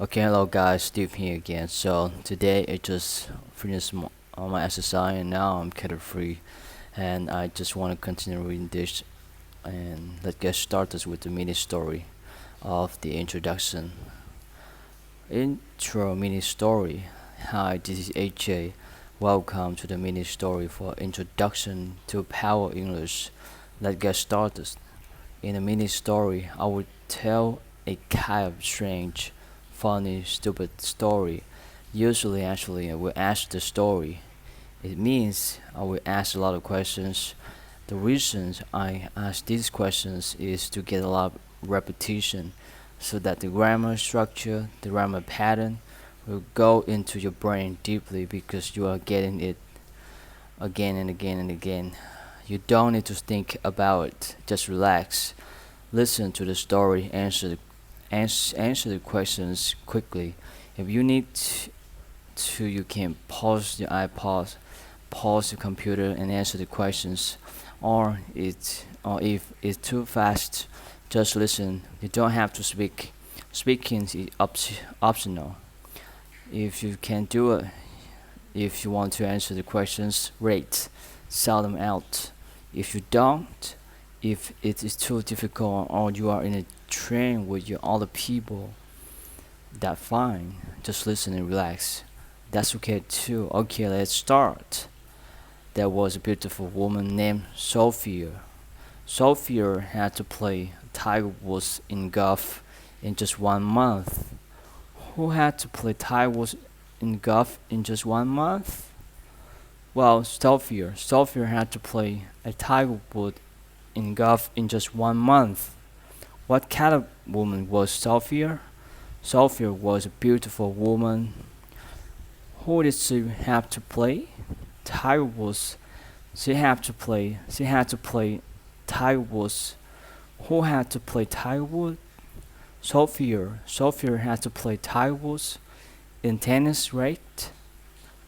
Okay, hello guys, Steve here again. So today I just finished all my exercise and now I'm kind of free, and I just want to continue reading this, and let's get started with the mini story of the introduction. Intro mini story. Hi, this is AJ. Welcome to the mini story for introduction to Power English. Let's get started. In a mini story, I will tell a kind of strange, funny, stupid story. Usually, actually, I will ask the story. It means I will ask a lot of questions. The reasons I ask these questions is to get a lot of repetition so that the grammar structure, the grammar pattern will go into your brain deeply because you are getting it again and again and again. You don't need to think about it, just relax. Listen to the story, answer the questions quickly. If you need to, you can pause your iPod, pause the computer, and answer the questions. Or if it's too fast, just listen. You don't have to speak. Speaking is optional. If you can do it, if you want to answer the questions, rate, sell them out. If you don't, if it is too difficult or you are in a train with your other people, that's fine. Just listen and relax. That's okay too. Okay, let's start. There was a beautiful woman named Sophia. Sophia had to play Tiger Woods in golf in just 1 month. Who had to play Tiger Woods in golf in just 1 month? Well, Sophia. Sophia had to play a Tiger Woods in golf in just 1 month. What kind of woman was Sophia? Sophia was a beautiful woman. Who did she have to play? Tiger Woods. She had to play Tiger Woods. Who had to play Tiger Woods? Sophia. Sophia had to play Tiger Woods in tennis, right?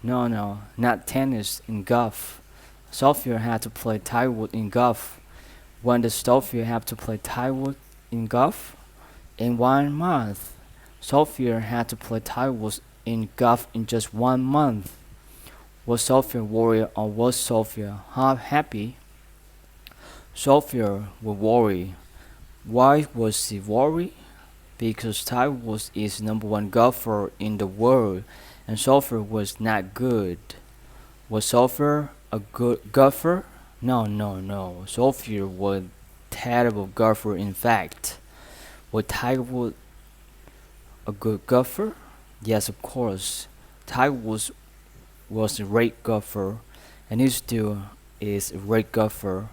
No, no, not tennis, in golf. Sophia had to play Tiger Woods in golf. When does Sophia have to play Tiger Woods in golf? In 1 month. Sophia had to play Tiger Woods in golf in just 1 month. Was Sophia worried or was Sophia happy? Sophia was worried. Why was she worried? Because Tiger Woods is number one golfer in the world and Sophia was not good. Was Sophia a good golfer? No, no, no. Sophia was terrible golfer in fact. Was Tiger Woods a good golfer? Yes, of course. Tiger Woods was a great golfer and he still is a great golfer.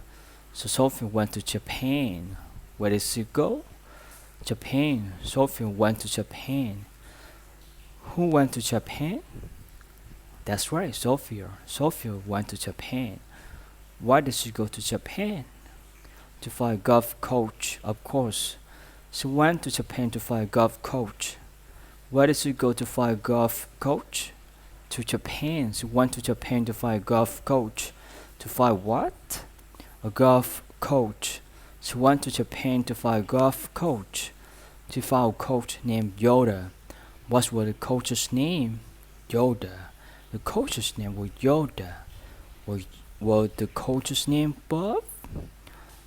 So Sophia went to Japan. Where did she go? Japan. Sophia went to Japan. Who went to Japan? That's right, Sophia. Sophia went to Japan. Why did she go to Japan? To find a golf coach, of course. She went to Japan to find a golf coach. Where did she go to find a golf coach? To Japan. She went to Japan to find a golf coach. To find what? A golf coach. She went to Japan to find a golf coach. She found a coach named Yoda. What was the coach's name? Yoda. The coach's name was Yoda. Was the coach's name Bob?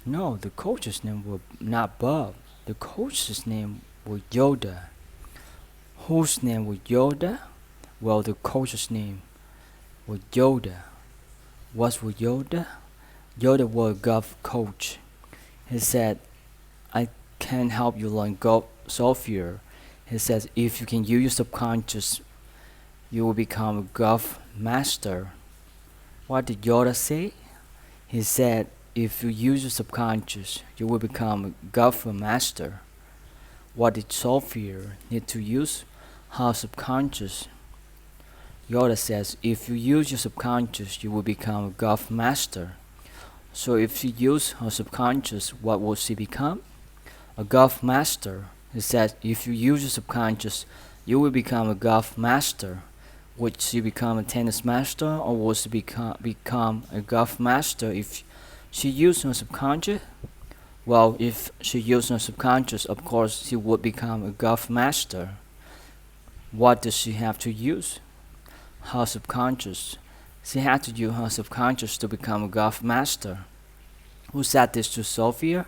No, the coach's name was not Bob. The coach's name was Yoda. Whose name was Yoda? Well, the coach's name was Yoda. What was Yoda? Yoda was a golf coach. He said, I can help you learn golf, Sophia. He says, if you can use your subconscious, you will become a golf master. What did Yoda say? He said, if you use your subconscious, you will become a golf master. What did Sophia need to use? Her subconscious. Yoda says, if you use your subconscious, you will become a golf master. So if she used her subconscious, what will she become? A golf master. He says, if you use your subconscious, you will become a golf master. Would she become a tennis master or would she become a golf master if she used her subconscious? Well, if she used her subconscious, of course she would become a golf master. What does she have to use? Her subconscious. She had to use her subconscious to become a golf master. Who said this to Sophia?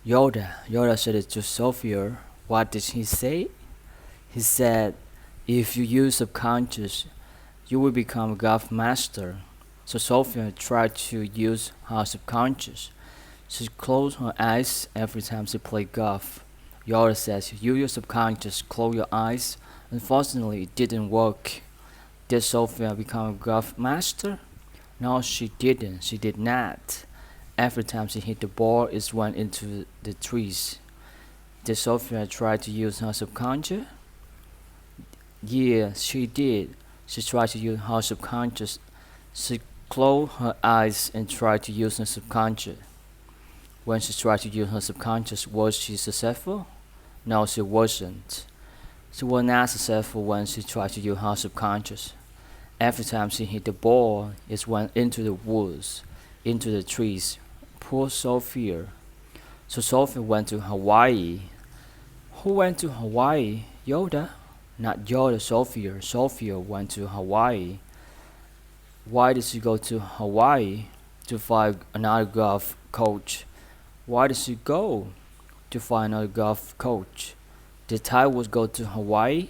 Yoda. Yoda said it to Sophia. What did he say? He said, if you use subconscious, you will become a golf master. So Sophia tried to use her subconscious. She closed her eyes every time she played golf. Yoda says, use your subconscious, close your eyes. Unfortunately, it didn't work. Did Sophia become a golf master? No, she didn't. She did not. Every time she hit the ball, it went into the trees. Did Sophia try to use her subconscious? Yeah, she did. She tried to use her subconscious. She closed her eyes and tried to use her subconscious. When she tried to use her subconscious, was she successful? No, she wasn't. She was not successful when she tried to use her subconscious. Every time she hit the ball, it went into the woods, into the trees. Poor Sophia. So Sophia went to Hawaii. Who went to Hawaii? Yoda? Not Yoda, Sophia. Sophia went to Hawaii. Why did she go to Hawaii? To find another golf coach. Why did she go to find another golf coach? Did Tywoods go to Hawaii?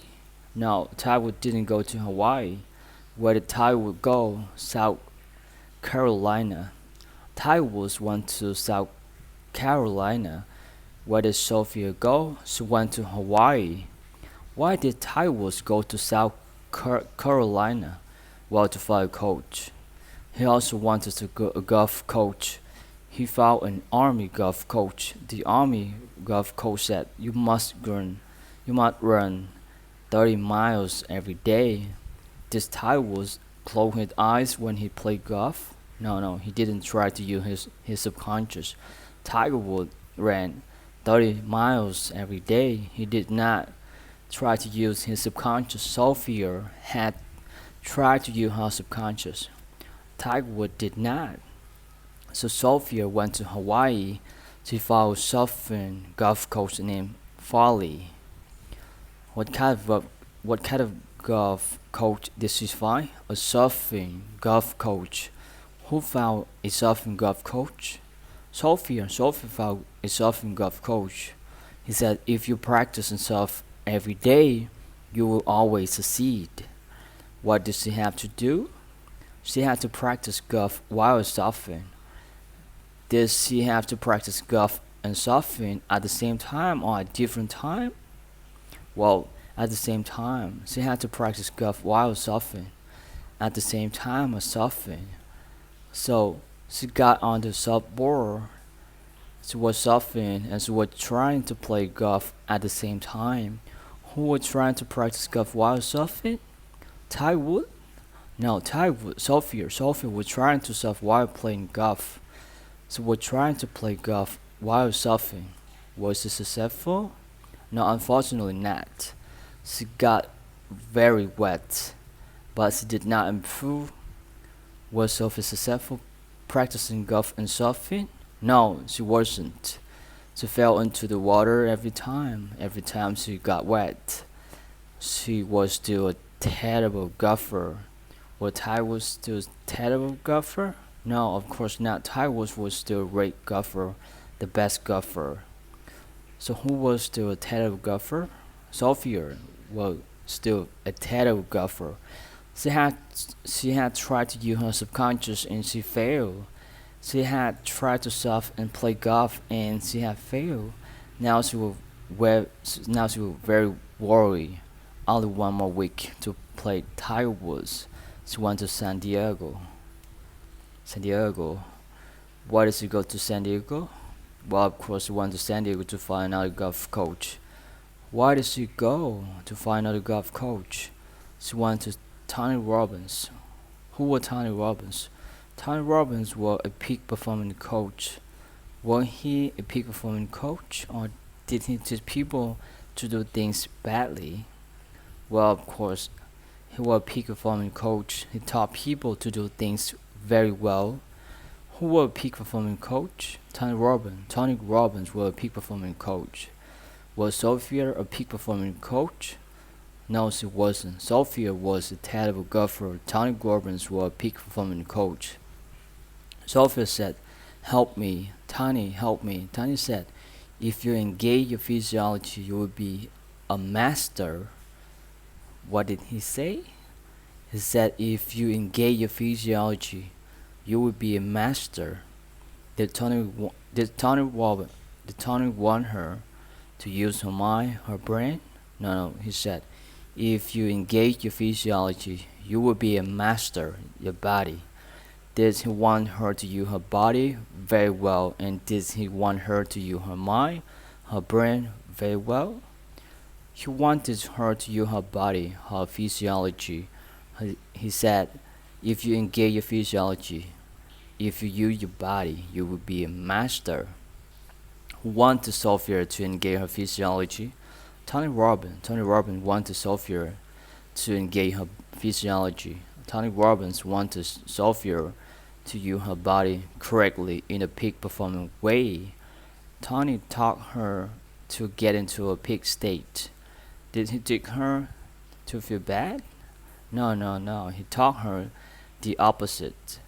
No, Tywoods didn't go to Hawaii. Where did Tywoods go? South Carolina. Tywoods went to South Carolina. Where did Sophia go? She went to Hawaii. Why did Tywoods go to South Carolina? Well, to find a coach. He also wanted to go a golf coach. He found an army golf coach. The army golf coach said, you must run 30 miles every day. This Tywoods close his eyes when he played golf? No, he didn't try to use his subconscious. Tiger Woods ran 30 miles every day. He did not try to use his subconscious. Sophia had tried to use her subconscious. Tiger Woods did not. So Sophia went to Hawaii to follow a surfing golf coach named Farley. What kind of golf coach did she find? A surfing golf coach. Who found a surfing golf coach? Sophia found a surfing golf coach. He said, if you practice and surf every day, you will always succeed. What did she have to do? She had to practice golf while surfing. Did she have to practice golf and surfing at the same time or at different time? Well, at the same time. She had to practice golf while surfing at the same time as surfing. So she got on the surfboard. She was surfing and she was trying to play golf at the same time. Who was trying to practice golf while surfing? Tywoods? No, Tywoods. Sophia was trying to surf while playing golf. She was trying to play golf while surfing. Was she successful? No, unfortunately not. She got very wet, but she did not improve. Was Sophie successful practicing golf and surfing? No, she wasn't. She fell into the water every time she got wet. She was still a terrible golfer. Was Tywoods still a terrible golfer? No, of course not. Tywoods was still a great golfer, the best golfer. So who was still a terrible golfer? Sophia was still a terrible golfer. She had tried to use her subconscious and she failed. She had tried to surf and play golf and she had failed. Now she was very worried. Only one more week to play Tiger Woods. She went to San Diego. San Diego. Why did she go to San Diego? Well, of course, she went to San Diego to find another golf coach. Why did she go to find another golf coach? She went to Tony Robbins. Who was Tony Robbins? Tony Robbins was a peak performing coach. Was he a peak performing coach, or did he teach people to do things badly? Well, of course, he was a peak performing coach. He taught people to do things very well. Who was a peak performing coach? Tony Robbins. Tony Robbins was a peak performing coach. Was Sophia a peak performing coach? No, she wasn't. Sophia was a terrible golfer. Tony Robbins was a peak performing coach. Sophia said, "Help me, Tony, help me." Tony said, "If you engage your physiology, you will be a master." What did he say? He said, "If you engage your physiology, you will be a master." Did Tony want her to use her mind, her brain? No, no, he said, "If you engage your physiology, you will be a master, your body." Did he want her to use her body very well? And did he want her to use her mind, her brain very well? He wanted her to use her body, her physiology. He said, "If you engage your physiology, if you use your body, you will be a master." Who wanted Sophia to engage her physiology? Tony Robbins wanted Sophia to engage her physiology. Tony Robbins wanted Sophia to use her body correctly in a peak performing way. Tony taught her to get into a peak state. Did he teach her to feel bad? No, no, no. He taught her the opposite.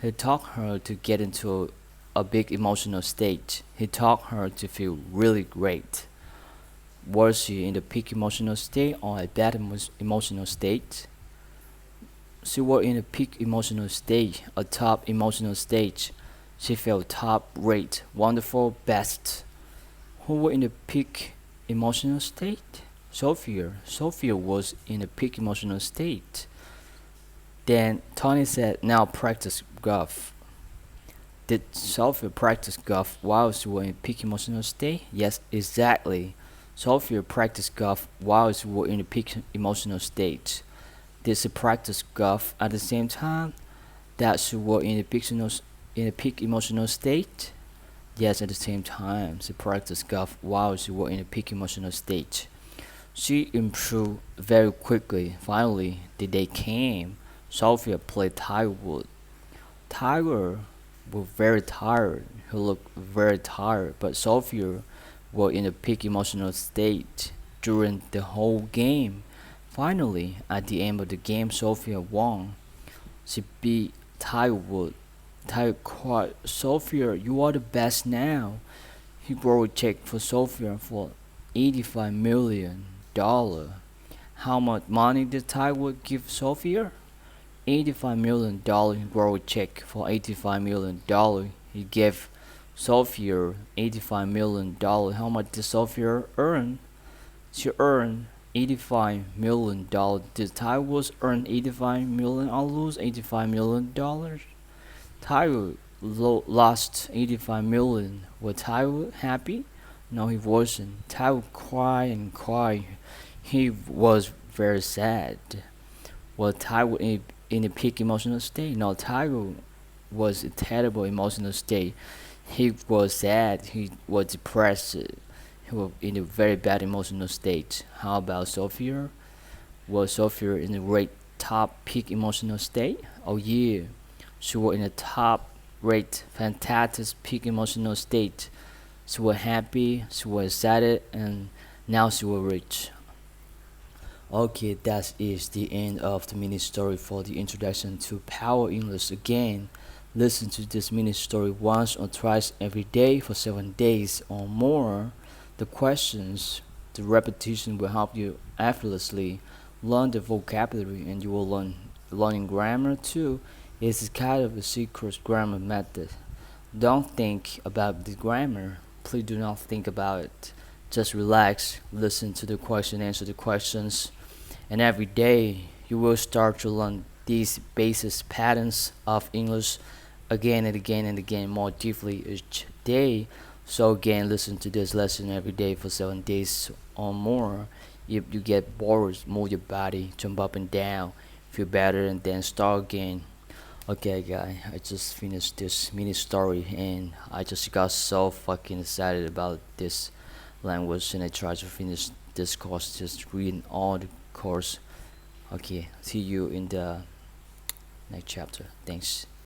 He taught her to get into a big emotional state. He taught her to feel really great. Was she in the peak emotional state or a bad emotional state? She was in a peak emotional state, a top emotional state. She felt top, rate, wonderful, best. Who were in the peak emotional state? Sophia. Sophia was in a peak emotional state. Then Tony said, "Now practice golf." Did Sophia practice golf while she was in peak emotional state? Yes, exactly. Sophia practiced golf while she was in a peak emotional state. Did she practice golf at the same time that she was in a peak emotional state? Yes, at the same time, she practiced golf while she was in a peak emotional state. She improved very quickly. Finally, the day came. Sophia played Tiger Woods. Tiger was very tired. He looked very tired, but Sophia was in a peak emotional state during the whole game. Finally, at the end of the game, Sophia won. She beat Tiger Woods. Tiger cried, "Sophia, you are the best now." He wrote a check for Sophia for $85 million. How much money did Tiger Woods give Sophia? $85 million. He wrote a check for $85 million. He gave Sophia $85 million. How much did Sophia earn? She earned $85 million. Did Tiger Woods earn 85 million or lose $85 million? Tiger lost 85 million. Was Tiger happy? No, he wasn't. Tiger cried and cried. He was very sad. Was Tiger in a peak emotional state? No, Tiger was a terrible emotional state. He was sad. He was depressed. He was in a very bad emotional state. How about Sophia? Was Sophia in a great top peak emotional state? Oh yeah, she was in a top rate fantastic peak emotional state. She was happy, she was excited, and now she was rich. Okay, that is the end of the mini story for the introduction to Power English. Again, listen to this mini story once or twice every day for 7 days or more. The questions, the repetition will help you effortlessly learn the vocabulary, and you will learning grammar too. It's kind of a secret grammar method. Don't think about the grammar. Please do not think about it. Just relax, listen to the question, answer the questions, and every day you will start to learn these basic patterns of English again and again and again more deeply each day. So again, listen to this lesson every day for 7 days or more. If you get bored, move your body, jump up and down, feel better, and then start again. Okay, guy, I just finished this mini story and I just got so fucking excited about this language, and I tried to finish this course, just reading all the course. Okay, see you in the next chapter. Thanks.